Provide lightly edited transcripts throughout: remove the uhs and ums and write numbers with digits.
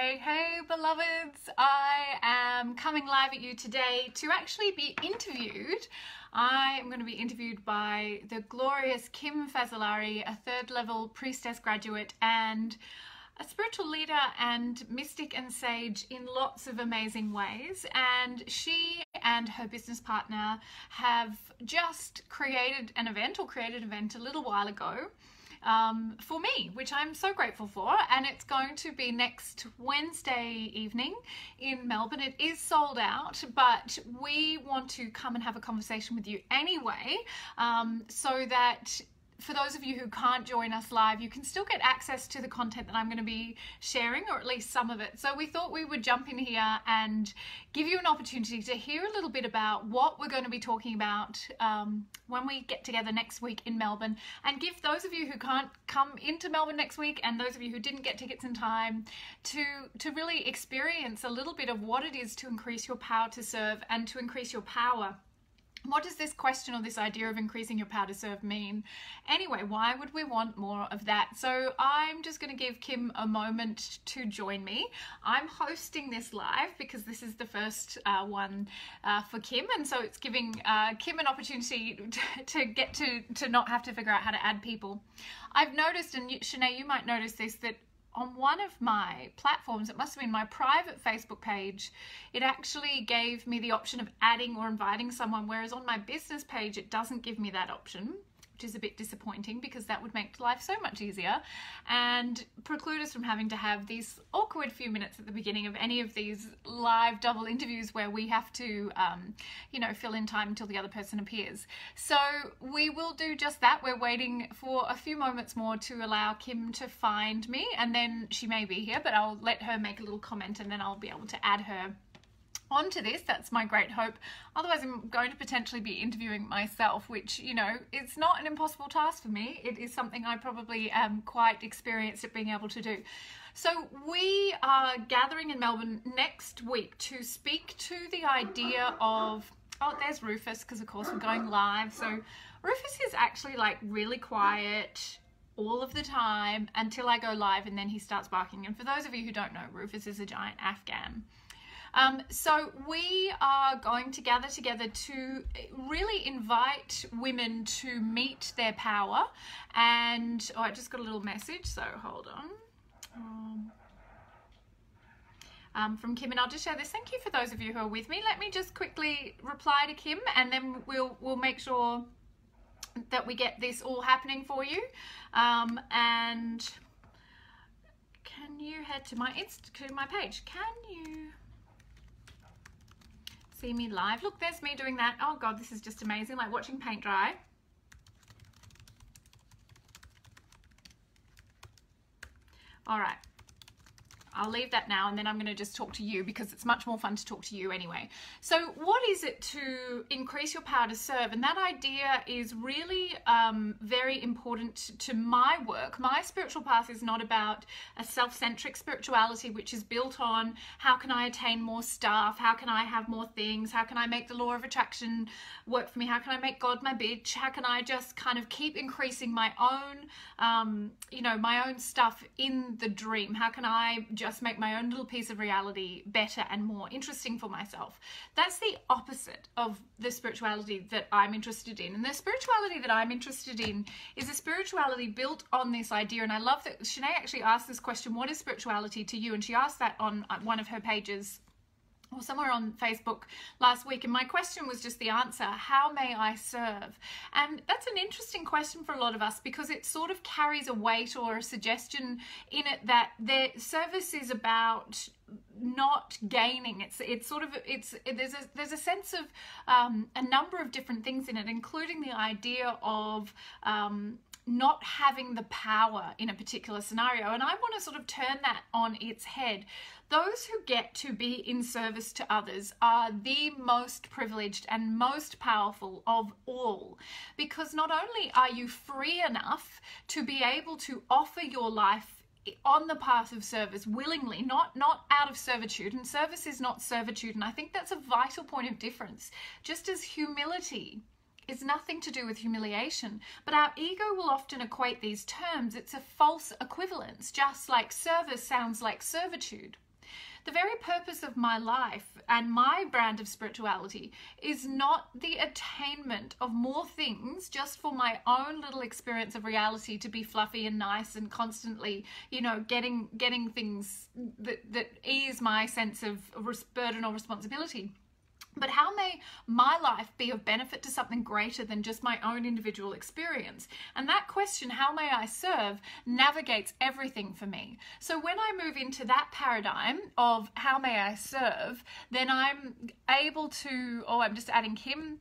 Hey beloveds, I am coming live at you today to actually be interviewed. I am going to be interviewed by the glorious Kim Fazzolari, a third level priestess graduate and a spiritual leader and mystic and sage in lots of amazing ways. And she and her business partner have just created an event a little while ago for me, which I'm so grateful for, and it's going to be next Wednesday evening in Melbourne. It is sold out, but we want to come and have a conversation with you anyway, so that for those of you who can't join us live, you can still get access to the content that I'm going to be sharing, or at least some of it. So we thought we would jump in here and give you an opportunity to hear a little bit about what we're going to be talking about when we get together next week in Melbourne, and give those of you who can't come into Melbourne next week and those of you who didn't get tickets in time to really experience a little bit of what it is to increase your power to serve and to increase your power. What does this question or this idea of increasing your power to serve mean? Anyway, why would we want more of that? So I'm just going to give Kim a moment to join me. I'm hosting this live because this is the first one for Kim, and so it's giving Kim an opportunity to get to not have to figure out how to add people. I've noticed, and Shanae, you might notice this, that on one of my platforms, it must have been my private Facebook page, it actually gave me the option of adding or inviting someone, whereas on my business page, it doesn't give me that option, which is a bit disappointing because that would make life so much easier and preclude us from having to have these awkward few minutes at the beginning of any of these live double interviews where we have to, you know, fill in time until the other person appears. So we will do just that. We're waiting for a few moments more to allow Kim to find me, and then she may be here, but I'll let her make a little comment and then I'll be able to add her onto this. That's my great hope. Otherwise, I'm going to potentially be interviewing myself, which, you know, it's not an impossible task for me. It is something I probably am quite experienced at being able to do. So we are gathering in Melbourne next week to speak to the idea of, oh, there's Rufus, because of course we're going live. So Rufus is actually like really quiet all of the time until I go live, and then he starts barking. And for those of you who don't know, Rufus is a giant Afghan. So we are going to gather together to really invite women to meet their power. And oh, I just got a little message, so hold on. From Kim, and I'll just share this. Thank you for those of you who are with me. Let me just quickly reply to Kim, and then we'll make sure that we get this all happening for you. And can you head to my page? Can you see me live? Look, there's me doing that. Oh God, this is just amazing, like watching paint dry. All right, I'll leave that now, and then I'm going to just talk to you because it's much more fun to talk to you anyway. So what is it to increase your power to serve? And that idea is really very important to my work. My spiritual path is not about a self-centric spirituality, which is built on how can I attain more stuff? How can I have more things? How can I make the law of attraction work for me? How can I make God my bitch? How can I just kind of keep increasing my own, you know, my own stuff in the dream? How can I just make my own little piece of reality better and more interesting for myself? That's the opposite of the spirituality that I'm interested in. And the spirituality that I'm interested in is a spirituality built on this idea. And I love that Shanae actually asked this question, what is spirituality to you? And she asked that on one of her pages or somewhere on Facebook last week, and my question was just the answer, how may I serve? And that's an interesting question for a lot of us because it sort of carries a weight or a suggestion in it that their service is about not gaining. There's a sense of a number of different things in it, including the idea of not having the power in a particular scenario. And I want to sort of turn that on its head. Those who get to be in service to others are the most privileged and most powerful of all, because not only are you free enough to be able to offer your life on the path of service willingly, not out of servitude, and service is not servitude, and I think that's a vital point of difference. Just as humility is nothing to do with humiliation, but our ego will often equate these terms. It's a false equivalence, just like service sounds like servitude. the very purpose of my life and my brand of spirituality is not the attainment of more things just for my own little experience of reality to be fluffy and nice and constantly, you know, getting things that ease my sense of burden or responsibility. But how may my life be of benefit to something greater than just my own individual experience? And that question, how may I serve, navigates everything for me. So when I move into that paradigm of how may I serve, then I'm able to, I'm just adding Kim,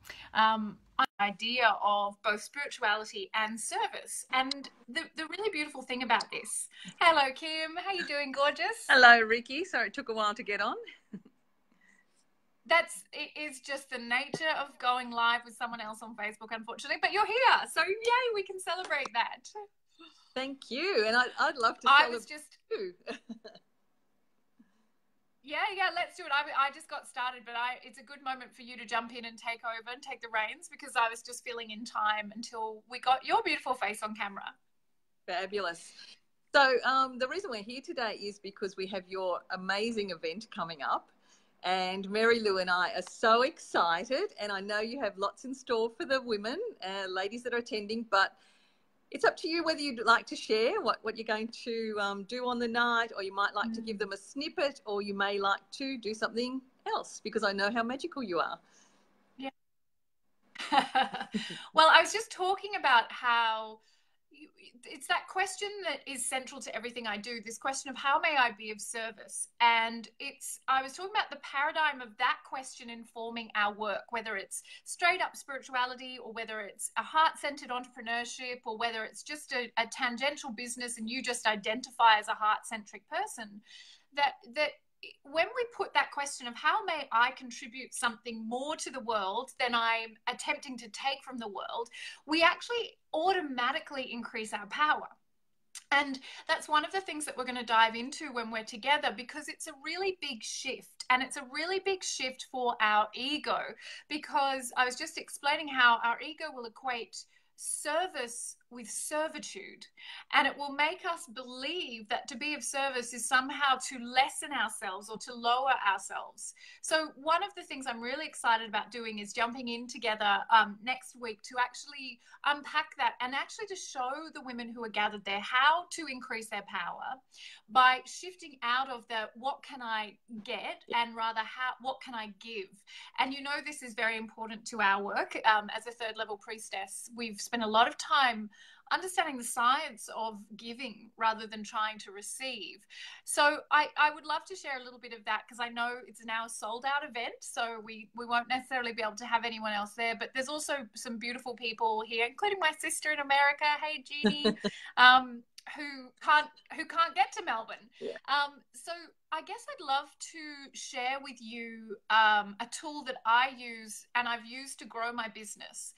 idea of both spirituality and service. And the really beautiful thing about this, hello Kim, how you doing, gorgeous? Hello Ricky, sorry it took a while to get on. It is just the nature of going live with someone else on Facebook, unfortunately, but you're here, so yay, we can celebrate that. Thank you, and I'd love to celebrate too. Yeah, let's do it. I just got started, but it's a good moment for you to jump in and take over and take the reins, because I was just filling in time until we got your beautiful face on camera. Fabulous. So the reason we're here today is because we have your amazing event coming up. And Mary Lou and I are so excited, and I know you have lots in store for the women, ladies that are attending, but it's up to you whether you'd like to share what you're going to do on the night, or you might like to give them a snippet, or you may like to do something else, because I know how magical you are. Yeah. Well, I was just talking about how it's that question that is central to everything I do, this question of how may I be of service? And I was talking about the paradigm of that question informing our work, whether it's straight up spirituality, or whether it's a heart-centered entrepreneurship, or whether it's just a tangential business and you just identify as a heart-centric person, that when we put that question of how may I contribute something more to the world than I'm attempting to take from the world, we actually automatically increase our power. And that's one of the things that we're going to dive into when we're together, because it's a really big shift, and it's a really big shift for our ego, because I was just explaining how our ego will equate service with servitude, and it will make us believe that to be of service is somehow to lessen ourselves or to lower ourselves. So one of the things I'm really excited about doing is jumping in together next week to actually unpack that, and actually to show the women who are gathered there how to increase their power by shifting out of the what can I get, and rather what can I give. And you know, this is very important to our work as a third level priestess. We've spent a lot of time understanding the science of giving rather than trying to receive. So I would love to share a little bit of that, because I know it's now a sold out event, so we won't necessarily be able to have anyone else there, but there's also some beautiful people here, including my sister in America, hey Jeannie, who can't get to Melbourne. Yeah. So I guess I'd love to share with you a tool that I use and I've used to grow my business.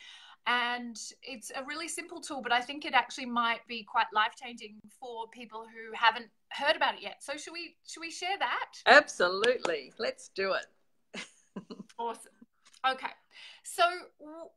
And it's a really simple tool, but I think it actually might be quite life-changing for people who haven't heard about it yet. So should we share that? Absolutely. Let's do it. Awesome. Okay. So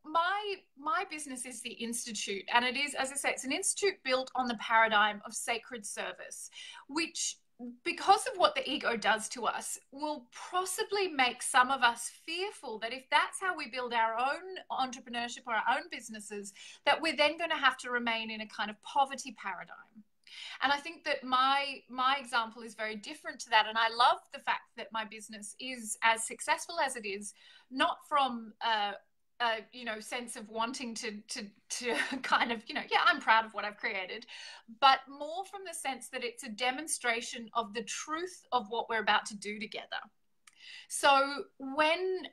my business is the Institute, and it is, as I say, it's an institute built on the paradigm of sacred service, which, because of what the ego does to us, will possibly make some of us fearful that if that's how we build our own entrepreneurship or our own businesses, that we're then going to have to remain in a kind of poverty paradigm. And I think that my example is very different to that. And I love the fact that my business is as successful as it is, not from sense of wanting to kind of, yeah, I'm proud of what I've created, but more from the sense that it's a demonstration of the truth of what we're about to do together. So when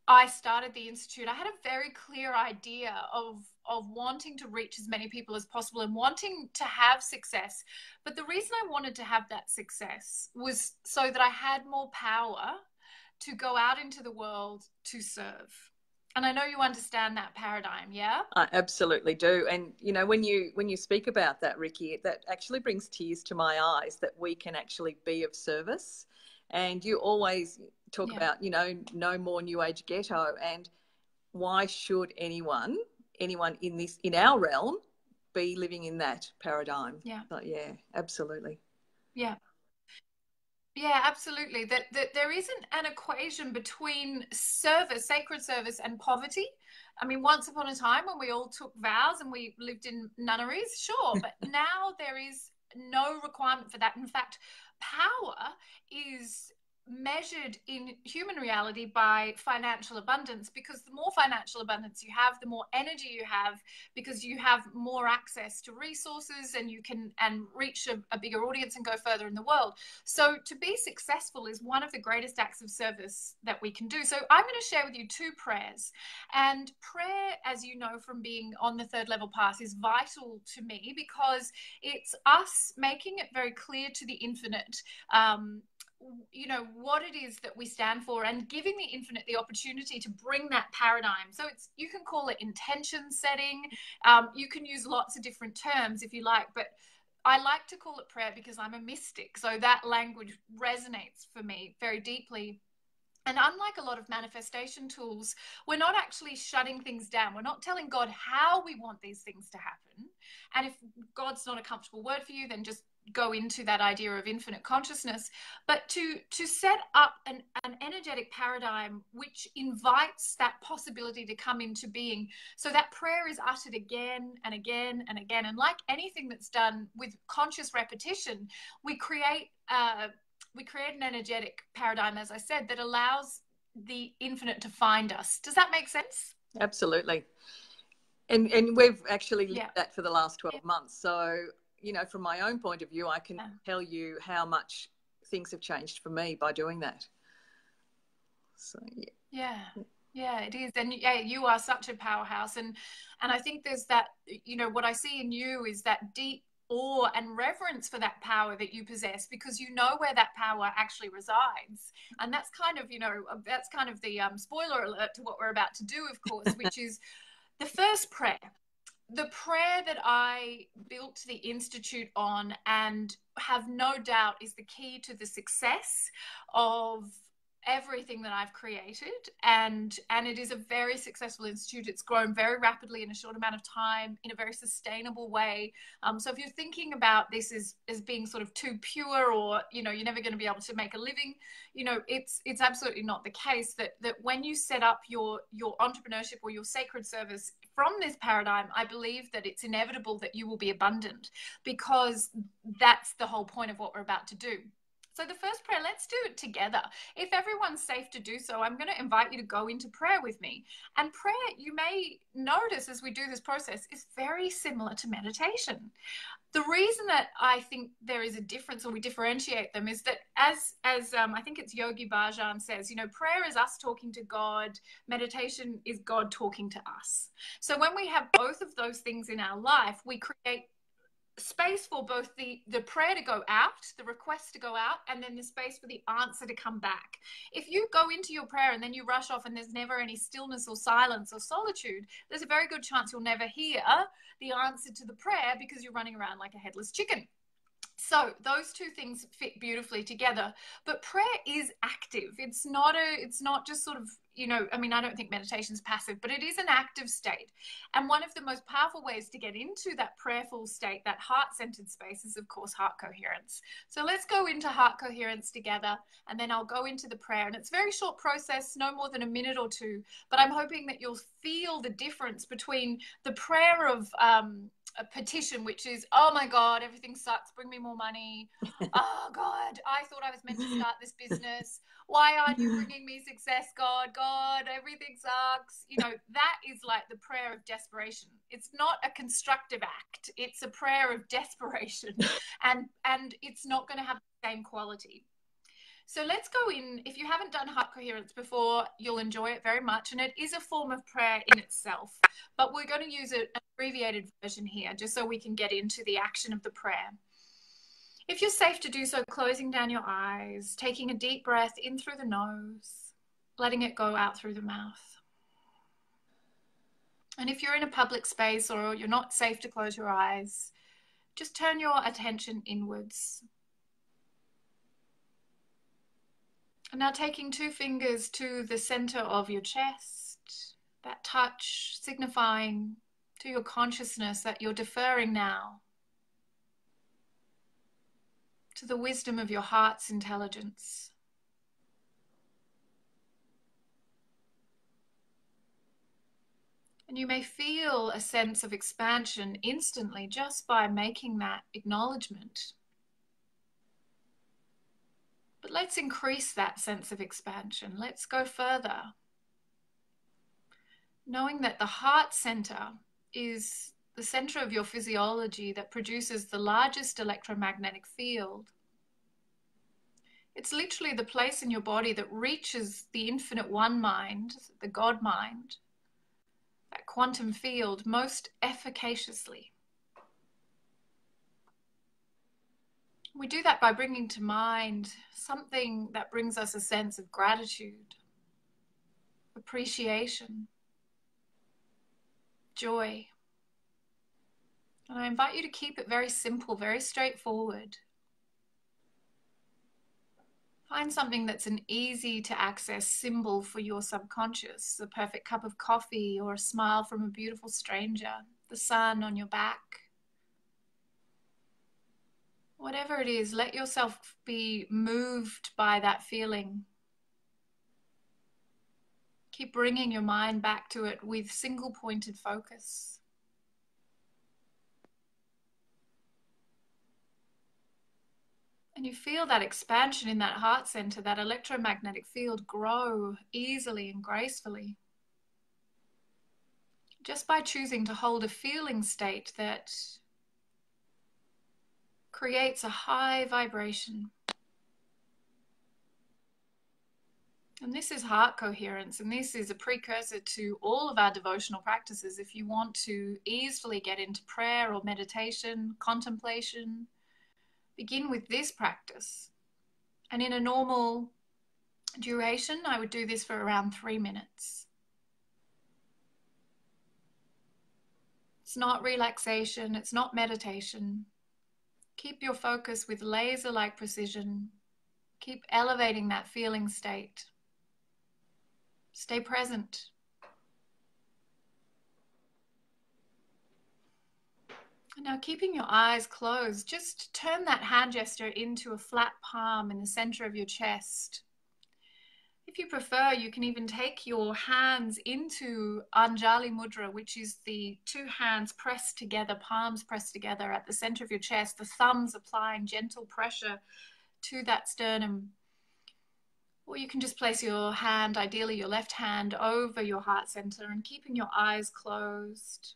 I started the Institute, I had a very clear idea of wanting to reach as many people as possible and wanting to have success. But the reason I wanted to have that success was so that I had more power to go out into the world to serve. And I know you understand that paradigm, yeah? I absolutely do. And, when you speak about that, Ricky, that actually brings tears to my eyes, that we can actually be of service. And you always talk about, no more New Age ghetto. And why should anyone in our realm be living in that paradigm? Yeah. But yeah, absolutely. Yeah. Yeah, absolutely. That there isn't an equation between service, sacred service, and poverty. I mean, once upon a time when we all took vows and we lived in nunneries, sure, but now there is no requirement for that. In fact, power is measured in human reality by financial abundance, because the more financial abundance you have, the more energy you have, because you have more access to resources and you can reach a bigger audience and go further in the world. So to be successful is one of the greatest acts of service that we can do. So I'm going to share with you two prayers. And prayer, as you know from being on the third level path, is vital to me because it's us making it very clear to the infinite, you know, what it is that we stand for, and giving the infinite the opportunity to bring that paradigm. So it's, you can call it intention setting. You can use lots of different terms if you like, but I like to call it prayer because I'm a mystic. So that language resonates for me very deeply. And unlike a lot of manifestation tools, we're not actually shutting things down. We're not telling God how we want these things to happen. And if God's not a comfortable word for you, then just go into that idea of infinite consciousness. But to set up an energetic paradigm which invites that possibility to come into being. So that prayer is uttered again and again and again. And like anything that's done with conscious repetition, we create an energetic paradigm, as I said, that allows the infinite to find us. Does that make sense? Absolutely. And we've actually lived Yeah. that for the last 12 months. So, you know, from my own point of view, I can tell you how much things have changed for me by doing that. So, yeah. Yeah, it is. And yeah, you are such a powerhouse. And I think there's that, you know, what I see in you is that deep awe and reverence for that power that you possess, because you know where that power actually resides. And that's kind of, you know, that's kind of the spoiler alert to what we're about to do, of course, which is the first prayer. The prayer that I built the Institute on, and have no doubt is the key to the success of everything that I've created, and it is a very successful institute. It's grown very rapidly in a short amount of time in a very sustainable way. So if you're thinking about this as being sort of too pure, or you know, you're never going to be able to make a living, you know, it's absolutely not the case. That when you set up your entrepreneurship or your sacred service from this paradigm, I believe that it's inevitable that you will be abundant, because that's the whole point of what we're about to do. So the first prayer, let's do it together. If everyone's safe to do so, I'm going to invite you to go into prayer with me. And prayer, you may notice as we do this process, is very similar to meditation. The reason that I think there is a difference, or we differentiate them, is that as I think it's Yogi Bhajan says, you know, prayer is us talking to God, meditation is God talking to us. So when we have both of those things in our life, we create space for both the prayer to go out, the request to go out, and then the space for the answer to come back. If you go into your prayer and then you rush off and there's never any stillness or silence or solitude, there's a very good chance you'll never hear the answer to the prayer, because you're running around like a headless chicken. So those two things fit beautifully together. But prayer is active. It's not just sort of, you know, I mean, I don't think meditation is passive, but it is an active state. And one of the most powerful ways to get into that prayerful state, that heart-centered space, is of course heart coherence. So let's go into heart coherence together, and then I'll go into the prayer. And it's a very short process, no more than a minute or two, but I'm hoping that you'll feel the difference between the prayer of a petition, which is, oh my God, everything sucks, bring me more money. Oh God, I thought I was meant to start this business. Why aren't you bringing me success, God? God, everything sucks. You know, that is like the prayer of desperation. It's not a constructive act. It's a prayer of desperation. And it's not going to have the same quality. So let's go in. If you haven't done heart coherence before, you'll enjoy it very much. And it is a form of prayer in itself. But we're going to use an abbreviated version here, just so we can get into the action of the prayer. If you're safe to do so, closing down your eyes, taking a deep breath in through the nose, letting it go out through the mouth. And if you're in a public space or you're not safe to close your eyes, just turn your attention inwards. And now taking two fingers to the center of your chest, that touch signifying to your consciousness that you're deferring now to the wisdom of your heart's intelligence. And you may feel a sense of expansion instantly just by making that acknowledgement. But let's increase that sense of expansion. Let's go further. Knowing that the heart center is the center of your physiology that produces the largest electromagnetic field. It's literally the place in your body that reaches the infinite one mind, the God mind, that quantum field most efficaciously. We do that by bringing to mind something that brings us a sense of gratitude, appreciation, joy. And I invite you to keep it very simple, very straightforward. Find something that's an easy to access symbol for your subconscious, the perfect cup of coffee or a smile from a beautiful stranger, the sun on your back. Whatever it is, let yourself be moved by that feeling. Keep bringing your mind back to it with single pointed focus. And you feel that expansion in that heart center, that electromagnetic field grow easily and gracefully. Just by choosing to hold a feeling state that creates a high vibration. And this is heart coherence, and this is a precursor to all of our devotional practices. If you want to easily get into prayer or meditation, contemplation, begin with this practice. And in a normal duration, I would do this for around 3 minutes. It's not relaxation, it's not meditation. Keep your focus with laser-like precision. Keep elevating that feeling state. Stay present. Now, keeping your eyes closed, just turn that hand gesture into a flat palm in the center of your chest. If you prefer, you can even take your hands into Anjali Mudra, which is the two hands pressed together, palms pressed together at the center of your chest, the thumbs applying gentle pressure to that sternum. Or you can just place your hand, ideally your left hand, over your heart center and keeping your eyes closed.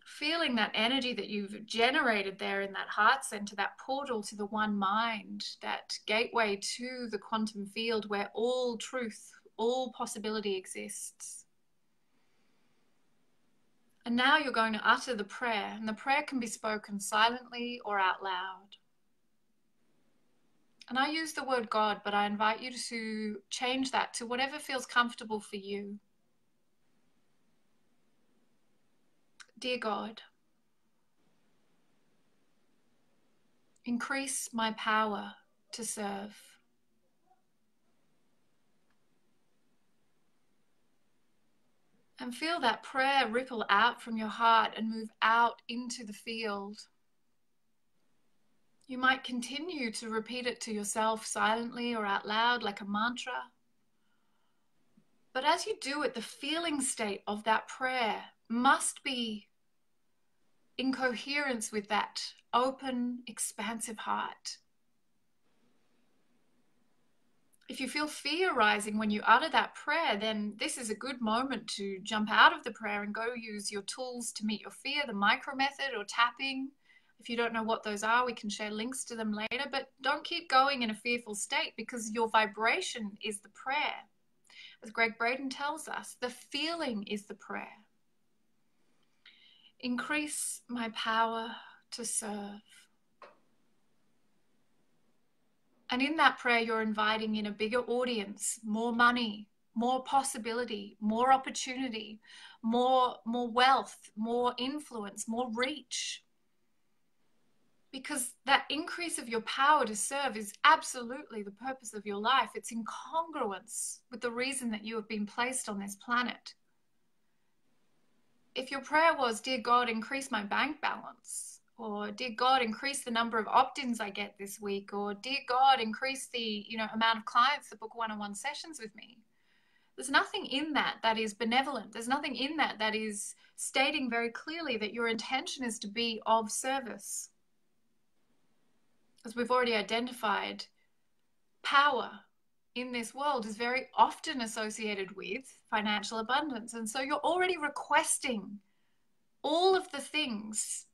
Feeling that energy that you've generated there in that heart center, that portal to the one mind, that gateway to the quantum field where all truth, all possibility exists. And now you're going to utter the prayer, and the prayer can be spoken silently or out loud. And I use the word God, but I invite you to change that to whatever feels comfortable for you. Dear God, increase my power to serve. And feel that prayer ripple out from your heart and move out into the field. You might continue to repeat it to yourself silently or out loud like a mantra. But as you do it, the feeling state of that prayer must be in coherence with that open, expansive heart. If you feel fear rising when you utter that prayer, then this is a good moment to jump out of the prayer and go use your tools to meet your fear, the micro method or tapping. If you don't know what those are, we can share links to them later, but don't keep going in a fearful state because your vibration is the prayer. As Greg Braden tells us, the feeling is the prayer. Increase my power to serve. And in that prayer, you're inviting in a bigger audience, more money, more possibility, more opportunity, more wealth, more influence, more reach. Because that increase of your power to serve is absolutely the purpose of your life. It's in congruence with the reason that you have been placed on this planet. If your prayer was, dear God, increase my bank balance, Or dear God, increase the number of opt-ins I get this week. Or dear God, increase the, amount of clients that book one-on-one sessions with me. There's nothing in that that is benevolent. There's nothing in that that is stating very clearly that your intention is to be of service. As we've already identified, power in this world is very often associated with financial abundance. And so you're already requesting all of the things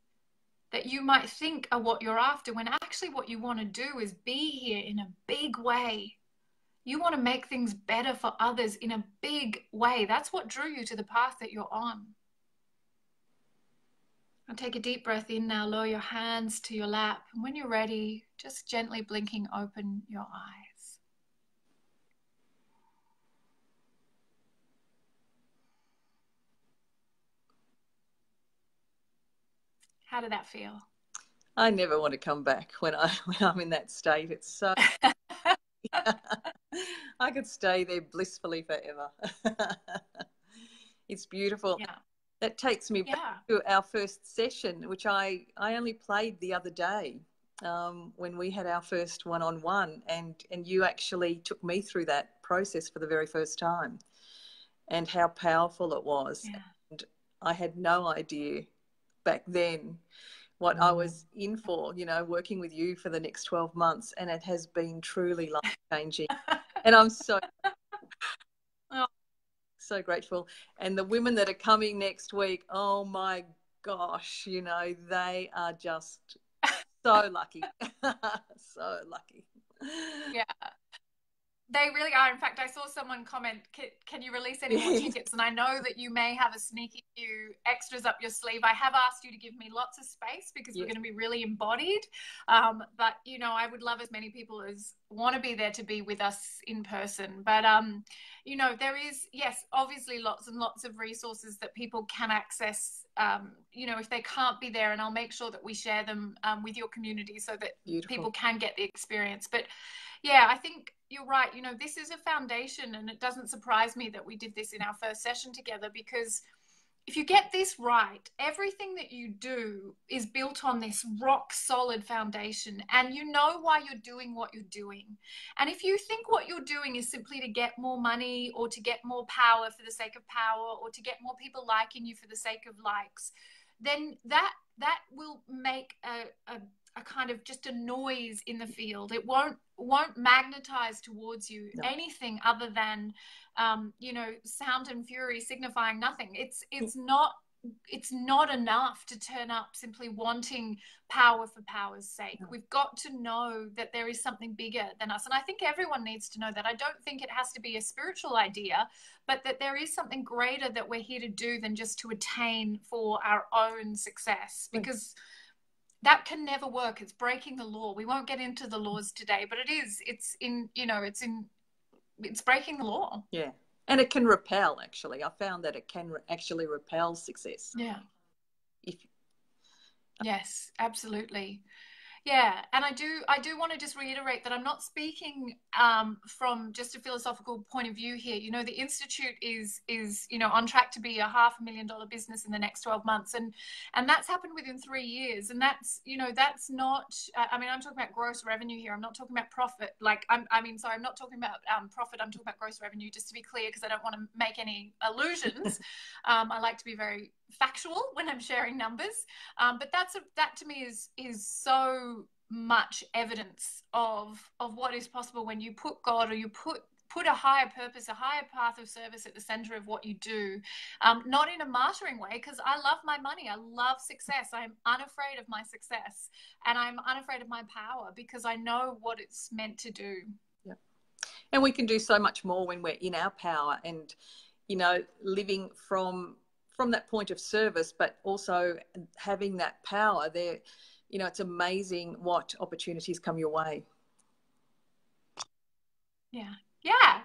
that you might think are what you're after, when actually what you want to do is be here in a big way. You want to make things better for others in a big way. That's what drew you to the path that you're on. And take a deep breath in now. Lower your hands to your lap. And when you're ready, just gently blinking, open your eyes. How did that feel? I never want to come back when I'm in that state. It's so I could stay there blissfully forever. It's beautiful. Yeah. That takes me back to our first session, which I only played the other day, when we had our first one-on-one, and you actually took me through that process for the very first time, and how powerful it was. Yeah. And I had no idea back then what I was in for, working with you for the next 12 months. And it has been truly life-changing. And I'm so grateful. And the women that are coming next week, oh my gosh, they are just so lucky. So lucky. Yeah. They really are. In fact, I saw someone comment, can you release any more tickets? And I know that you may have a sneaky few extras up your sleeve. I have asked you to give me lots of space because we're going to be really embodied. But, I would love as many people as want to be there to be with us in person. But, there is, yes, obviously lots and lots of resources that people can access, if they can't be there. And I'll make sure that we share them with your community so that people can get the experience. But, yeah, I think you're right. This is a foundation, and it doesn't surprise me that we did this in our first session together, because if you get this right, everything that you do is built on this rock solid foundation, and you know why you're doing what you're doing. And if you think what you're doing is simply to get more money, or to get more power for the sake of power, or to get more people liking you for the sake of likes, then that will make a kind of just a noise in the field. It won't magnetize towards you anything other than sound and fury signifying nothing. It's not enough to turn up simply wanting power for power's sake. We've got to know that there is something bigger than us. And I think everyone needs to know that. I don't think it has to be a spiritual idea, but that there is something greater that we're here to do than just to attain for our own success, because that can never work. It's breaking the law. We won't get into the laws today, but it's breaking the law. Yeah. And it can repel, actually. I found that it can actually repel success. Yeah. Yes, absolutely. Yeah, and I do want to just reiterate that I'm not speaking from just a philosophical point of view here. The Institute is on track to be a $500,000 business in the next 12 months, and that's happened within 3 years. And that's that's not. I'm talking about gross revenue here. I'm not talking about profit. I'm not talking about profit. I'm talking about gross revenue. Just to be clear, because I don't want to make any illusions. I like to be very factual when I'm sharing numbers, but that to me is so much evidence of what is possible when you put God, or you put a higher purpose, a higher path of service at the center of what you do, not in a martyring way, because I love my money, I love success, I'm unafraid of my success, and I'm unafraid of my power, because I know what it's meant to do. Yeah. And we can do so much more when we're in our power, and living from that point of service, but also having that power there. It's amazing what opportunities come your way. Yeah,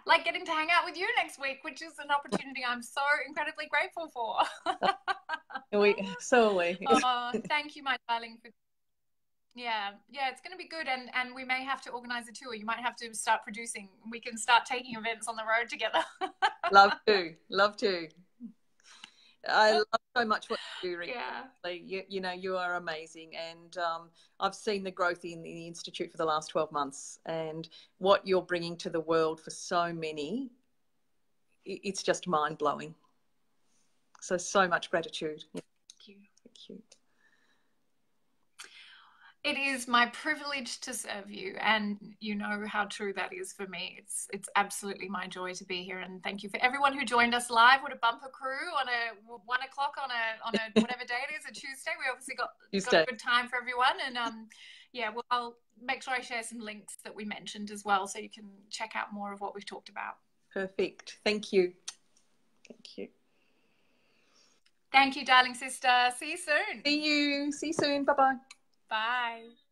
like getting to hang out with you next week, which is an opportunity I'm so incredibly grateful for. So are we. Oh, thank you, my darling. Yeah, it's going to be good, and we may have to organize a tour. You might have to start producing. We can start taking events on the road together. Love to. I love so much what you do, Rick. Yeah. You know, you are amazing. And I've seen the growth in the Institute for the last 12 months, and what you're bringing to the world for so many, it's just mind blowing. So much gratitude. Yeah. Thank you. Thank you. It is my privilege to serve you, and you know how true that is for me. It's absolutely my joy to be here, and thank you for everyone who joined us live. What a bumper crew on a 1 o'clock on a whatever day it is, a Tuesday. We obviously got a good time for everyone, and yeah, well, I'll make sure I share some links that we mentioned as well, so you can check out more of what we've talked about. Perfect. Thank you. Thank you. Thank you, darling sister. See you soon. See you soon. Bye-bye. Bye.